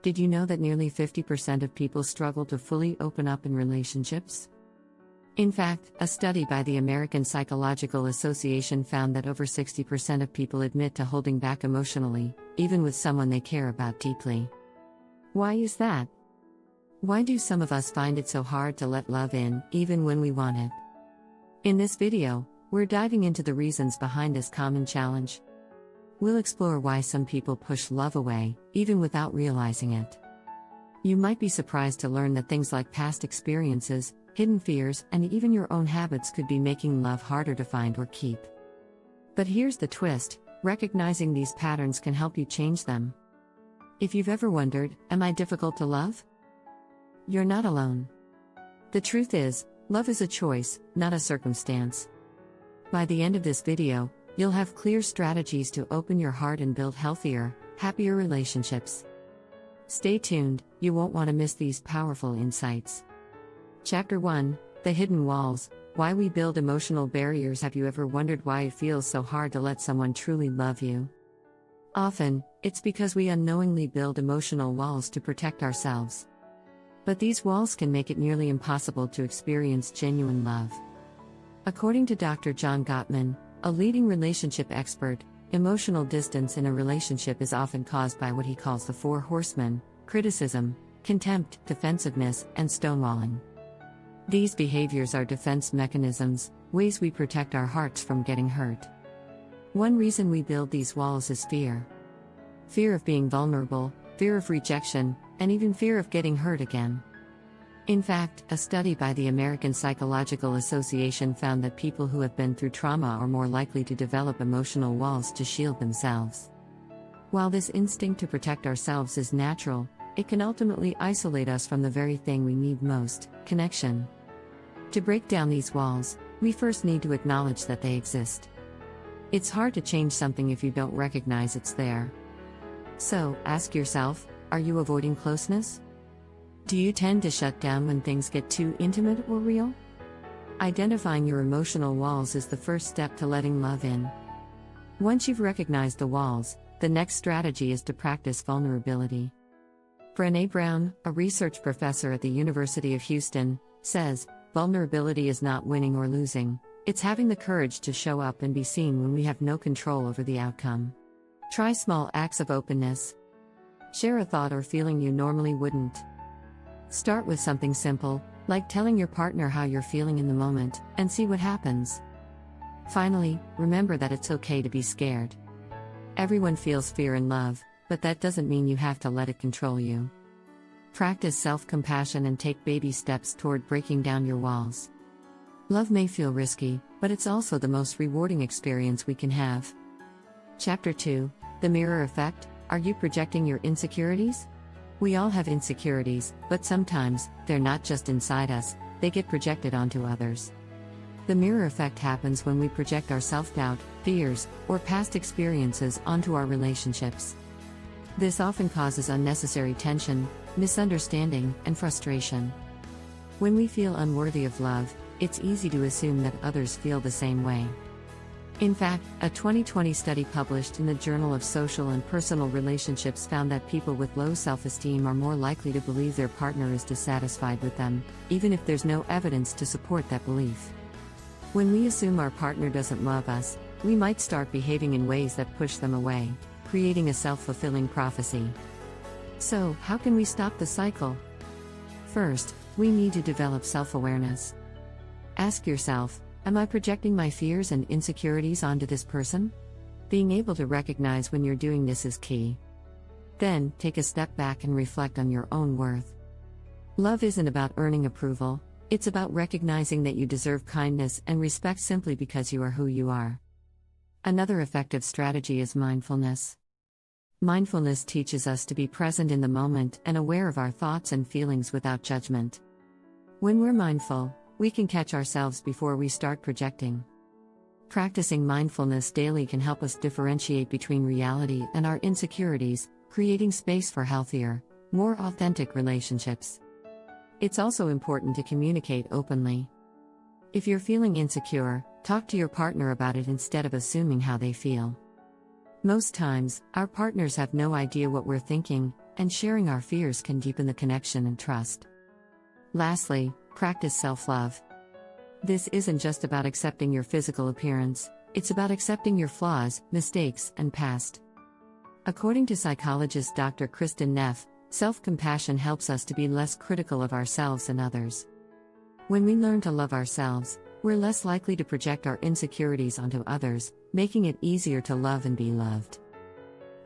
Did you know that nearly 50% of people struggle to fully open up in relationships? In fact, a study by the American Psychological Association found that over 60% of people admit to holding back emotionally, even with someone they care about deeply. Why is that? Why do some of us find it so hard to let love in, even when we want it? In this video, we're diving into the reasons behind this common challenge. We'll explore why some people push love away, even without realizing it. You might be surprised to learn that things like past experiences, hidden fears, and even your own habits could be making love harder to find or keep. But here's the twist: recognizing these patterns can help you change them. If you've ever wondered, am I difficult to love? You're not alone. The truth is, love is a choice, not a circumstance. By the end of this video, you'll have clear strategies to open your heart and build healthier, happier relationships. Stay tuned, you won't want to miss these powerful insights. Chapter 1: The Hidden Walls, Why We Build Emotional Barriers. Have you ever wondered why it feels so hard to let someone truly love you? Often, it's because we unknowingly build emotional walls to protect ourselves. But these walls can make it nearly impossible to experience genuine love. According to Dr. John Gottman, a leading relationship expert, emotional distance in a relationship is often caused by what he calls the four horsemen: criticism, contempt, defensiveness, and stonewalling. These behaviors are defense mechanisms, ways we protect our hearts from getting hurt. One reason we build these walls is fear. Fear of being vulnerable, fear of rejection, and even fear of getting hurt again. In fact, a study by the American Psychological Association found that people who have been through trauma are more likely to develop emotional walls to shield themselves. While this instinct to protect ourselves is natural, it can ultimately isolate us from the very thing we need most: connection. To break down these walls, we first need to acknowledge that they exist. It's hard to change something if you don't recognize it's there. So, ask yourself, are you avoiding closeness? Do you tend to shut down when things get too intimate or real? Identifying your emotional walls is the first step to letting love in. Once you've recognized the walls, the next strategy is to practice vulnerability. Brené Brown, a research professor at the University of Houston, says, "Vulnerability is not winning or losing, it's having the courage to show up and be seen when we have no control over the outcome." Try small acts of openness. Share a thought or feeling you normally wouldn't. Start with something simple, like telling your partner how you're feeling in the moment, and see what happens. Finally, remember that it's okay to be scared. Everyone feels fear in love, but that doesn't mean you have to let it control you. Practice self-compassion and take baby steps toward breaking down your walls. Love may feel risky, but it's also the most rewarding experience we can have. Chapter 2: The Mirror Effect. Are you projecting your insecurities? We all have insecurities, but sometimes, they're not just inside us, they get projected onto others. The mirror effect happens when we project our self-doubt, fears, or past experiences onto our relationships. This often causes unnecessary tension, misunderstanding, and frustration. When we feel unworthy of love, it's easy to assume that others feel the same way. In fact, a 2020 study published in the Journal of Social and Personal Relationships found that people with low self-esteem are more likely to believe their partner is dissatisfied with them, even if there's no evidence to support that belief. When we assume our partner doesn't love us, we might start behaving in ways that push them away, creating a self-fulfilling prophecy. So, how can we stop the cycle? First, we need to develop self-awareness. Ask yourself, am I projecting my fears and insecurities onto this person? Being able to recognize when you're doing this is key. Then, take a step back and reflect on your own worth. Love isn't about earning approval, it's about recognizing that you deserve kindness and respect simply because you are who you are. Another effective strategy is mindfulness. Mindfulness teaches us to be present in the moment and aware of our thoughts and feelings without judgment. When we're mindful, we can catch ourselves before we start projecting. Practicing mindfulness daily can help us differentiate between reality and our insecurities, creating space for healthier, more authentic relationships. It's also important to communicate openly. If you're feeling insecure, talk to your partner about it instead of assuming how they feel. Most times, our partners have no idea what we're thinking, and sharing our fears can deepen the connection and trust. Lastly, practice self-love. This isn't just about accepting your physical appearance, it's about accepting your flaws, mistakes, and past. According to psychologist Dr. Kristin Neff, self-compassion helps us to be less critical of ourselves and others. When we learn to love ourselves, we're less likely to project our insecurities onto others, making it easier to love and be loved.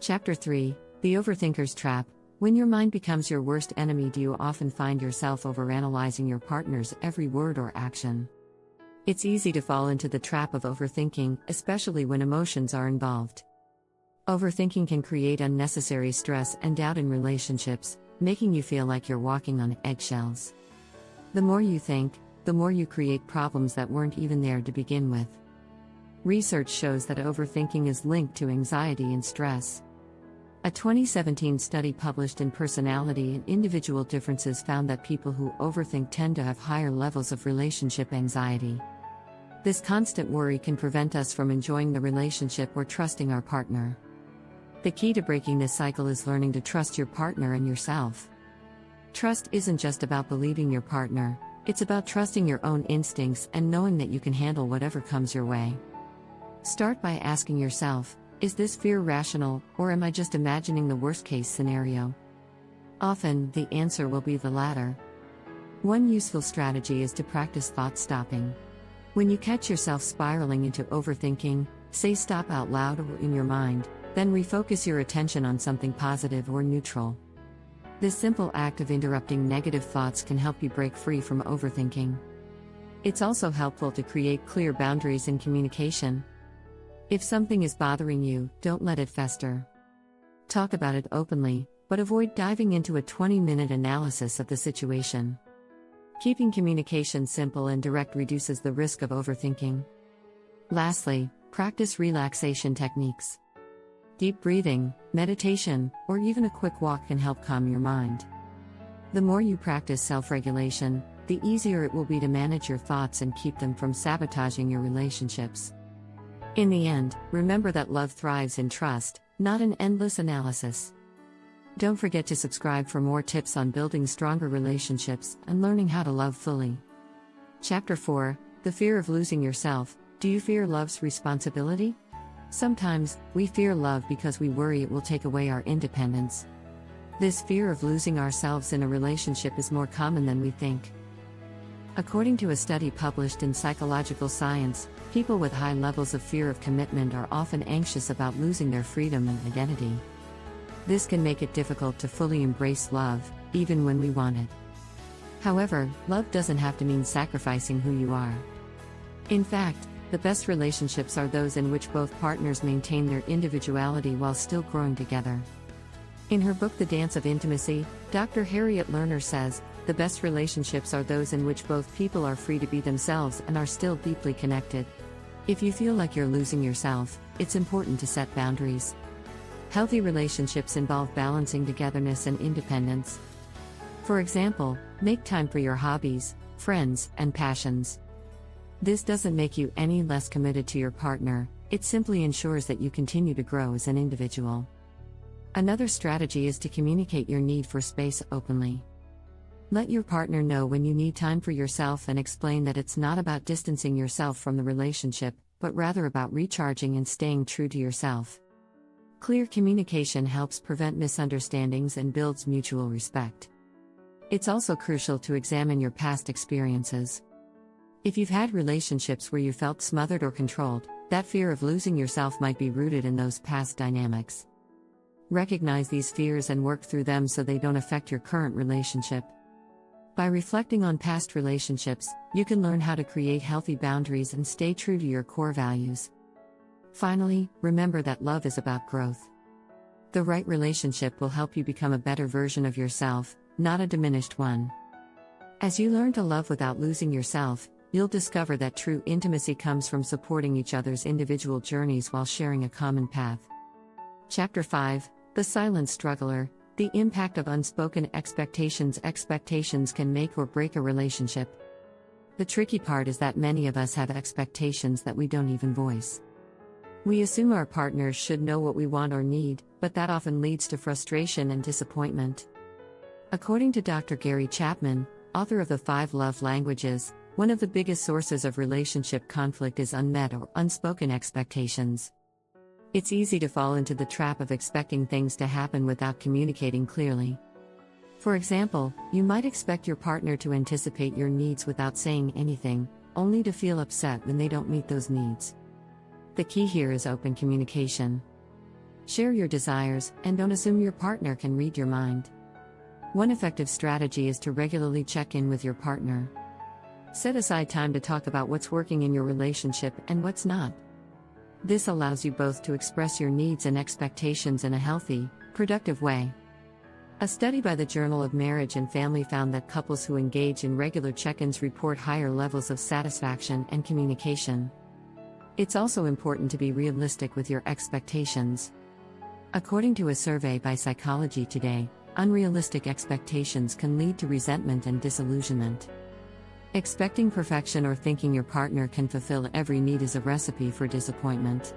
Chapter 3: The Overthinker's Trap. When your mind becomes your worst enemy, do you often find yourself overanalyzing your partner's every word or action? It's easy to fall into the trap of overthinking, especially when emotions are involved. Overthinking can create unnecessary stress and doubt in relationships, making you feel like you're walking on eggshells. The more you think, the more you create problems that weren't even there to begin with. Research shows that overthinking is linked to anxiety and stress. A 2017 study published in Personality and Individual Differences found that people who overthink tend to have higher levels of relationship anxiety. This constant worry can prevent us from enjoying the relationship or trusting our partner. The key to breaking this cycle is learning to trust your partner and yourself. Trust isn't just about believing your partner, it's about trusting your own instincts and knowing that you can handle whatever comes your way. Start by asking yourself, is this fear rational, or am I just imagining the worst-case scenario? Often, the answer will be the latter. One useful strategy is to practice thought stopping. When you catch yourself spiraling into overthinking, say stop out loud or in your mind, then refocus your attention on something positive or neutral. This simple act of interrupting negative thoughts can help you break free from overthinking. It's also helpful to create clear boundaries in communication. If something is bothering you, don't let it fester. Talk about it openly, but avoid diving into a 20-minute analysis of the situation. Keeping communication simple and direct reduces the risk of overthinking. Lastly, practice relaxation techniques. Deep breathing, meditation, or even a quick walk can help calm your mind. The more you practice self-regulation, the easier it will be to manage your thoughts and keep them from sabotaging your relationships. In the end, remember that love thrives in trust, not in endless analysis. Don't forget to subscribe for more tips on building stronger relationships and learning how to love fully. Chapter 4: The Fear of Losing Yourself. Do you fear love's responsibility? Sometimes, we fear love because we worry it will take away our independence. This fear of losing ourselves in a relationship is more common than we think. According to a study published in Psychological Science, people with high levels of fear of commitment are often anxious about losing their freedom and identity. This can make it difficult to fully embrace love, even when we want it. However, love doesn't have to mean sacrificing who you are. In fact, the best relationships are those in which both partners maintain their individuality while still growing together. In her book The Dance of Intimacy, Dr. Harriet Lerner says, the best relationships are those in which both people are free to be themselves and are still deeply connected. If you feel like you're losing yourself, it's important to set boundaries. Healthy relationships involve balancing togetherness and independence. For example, make time for your hobbies, friends, and passions. This doesn't make you any less committed to your partner, it simply ensures that you continue to grow as an individual. Another strategy is to communicate your need for space openly. Let your partner know when you need time for yourself and explain that it's not about distancing yourself from the relationship, but rather about recharging and staying true to yourself. Clear communication helps prevent misunderstandings and builds mutual respect. It's also crucial to examine your past experiences. If you've had relationships where you felt smothered or controlled, that fear of losing yourself might be rooted in those past dynamics. Recognize these fears and work through them so they don't affect your current relationship. By reflecting on past relationships, you can learn how to create healthy boundaries and stay true to your core values. Finally, remember that love is about growth. The right relationship will help you become a better version of yourself, not a diminished one. As you learn to love without losing yourself, you'll discover that true intimacy comes from supporting each other's individual journeys while sharing a common path. Chapter 5: The Silent Struggler. The impact of unspoken expectations. Expectations can make or break a relationship. The tricky part is that many of us have expectations that we don't even voice. We assume our partners should know what we want or need, but that often leads to frustration and disappointment. According to Dr. Gary Chapman, author of The 5 Love Languages, one of the biggest sources of relationship conflict is unmet or unspoken expectations. It's easy to fall into the trap of expecting things to happen without communicating clearly. For example, you might expect your partner to anticipate your needs without saying anything, only to feel upset when they don't meet those needs. The key here is open communication. Share your desires, and don't assume your partner can read your mind. One effective strategy is to regularly check in with your partner. Set aside time to talk about what's working in your relationship and what's not. This allows you both to express your needs and expectations in a healthy, productive way. A study by the Journal of Marriage and Family found that couples who engage in regular check-ins report higher levels of satisfaction and communication. It's also important to be realistic with your expectations. According to a survey by Psychology Today, unrealistic expectations can lead to resentment and disillusionment. Expecting perfection or thinking your partner can fulfill every need is a recipe for disappointment.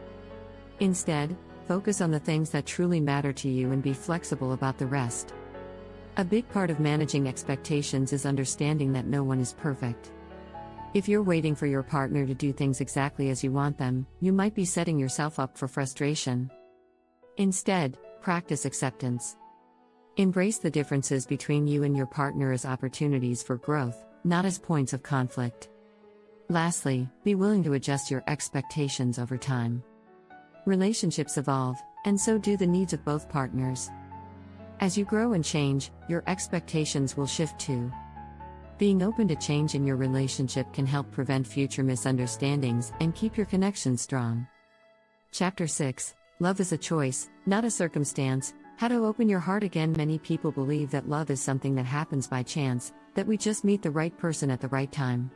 Instead, focus on the things that truly matter to you and be flexible about the rest. A big part of managing expectations is understanding that no one is perfect. If you're waiting for your partner to do things exactly as you want them, you might be setting yourself up for frustration. Instead, practice acceptance. Embrace the differences between you and your partner as opportunities for growth, not as points of conflict. Lastly, be willing to adjust your expectations over time. Relationships evolve, and so do the needs of both partners. As you grow and change, your expectations will shift too. Being open to change in your relationship can help prevent future misunderstandings and keep your connection strong. Chapter 6: Love is a choice, not a circumstance. How to open your heart again. Many people believe that love is something that happens by chance, that we just meet the right person at the right time.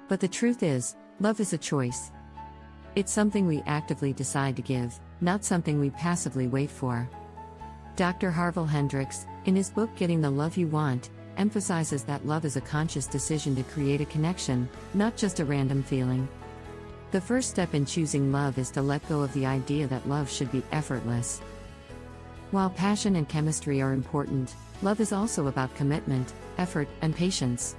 But the truth is, love is a choice. It's something we actively decide to give, not something we passively wait for. Dr. Harville Hendrix, in his book Getting the Love You Want, emphasizes that love is a conscious decision to create a connection, not just a random feeling. The first step in choosing love is to let go of the idea that love should be effortless. While passion and chemistry are important, love is also about commitment, effort, and patience.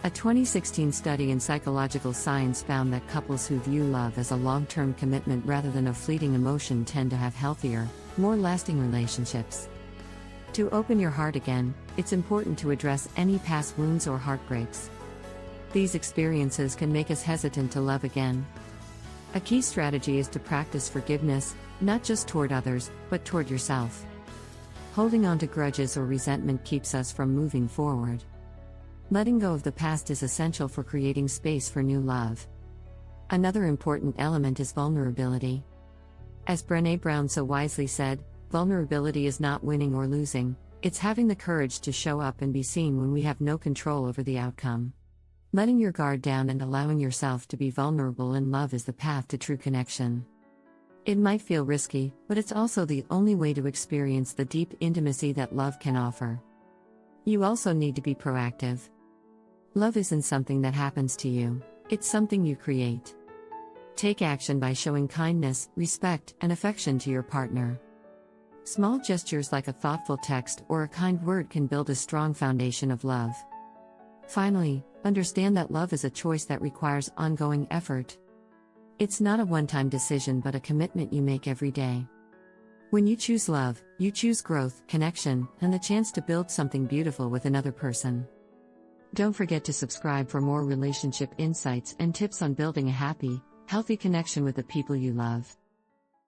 A 2016 study in Psychological Science found that couples who view love as a long-term commitment rather than a fleeting emotion tend to have healthier, more lasting relationships. To open your heart again, it's important to address any past wounds or heartbreaks. These experiences can make us hesitant to love again. A key strategy is to practice forgiveness, not just toward others, but toward yourself. Holding on to grudges or resentment keeps us from moving forward. Letting go of the past is essential for creating space for new love. Another important element is vulnerability. As Brené Brown so wisely said, vulnerability is not winning or losing, it's having the courage to show up and be seen when we have no control over the outcome. Letting your guard down and allowing yourself to be vulnerable in love is the path to true connection. It might feel risky, but it's also the only way to experience the deep intimacy that love can offer. You also need to be proactive. Love isn't something that happens to you, it's something you create. Take action by showing kindness, respect, and affection to your partner. Small gestures like a thoughtful text or a kind word can build a strong foundation of love. Finally, understand that love is a choice that requires ongoing effort. It's not a one-time decision but a commitment you make every day. When you choose love, you choose growth, connection, and the chance to build something beautiful with another person. Don't forget to subscribe for more relationship insights and tips on building a happy, healthy connection with the people you love.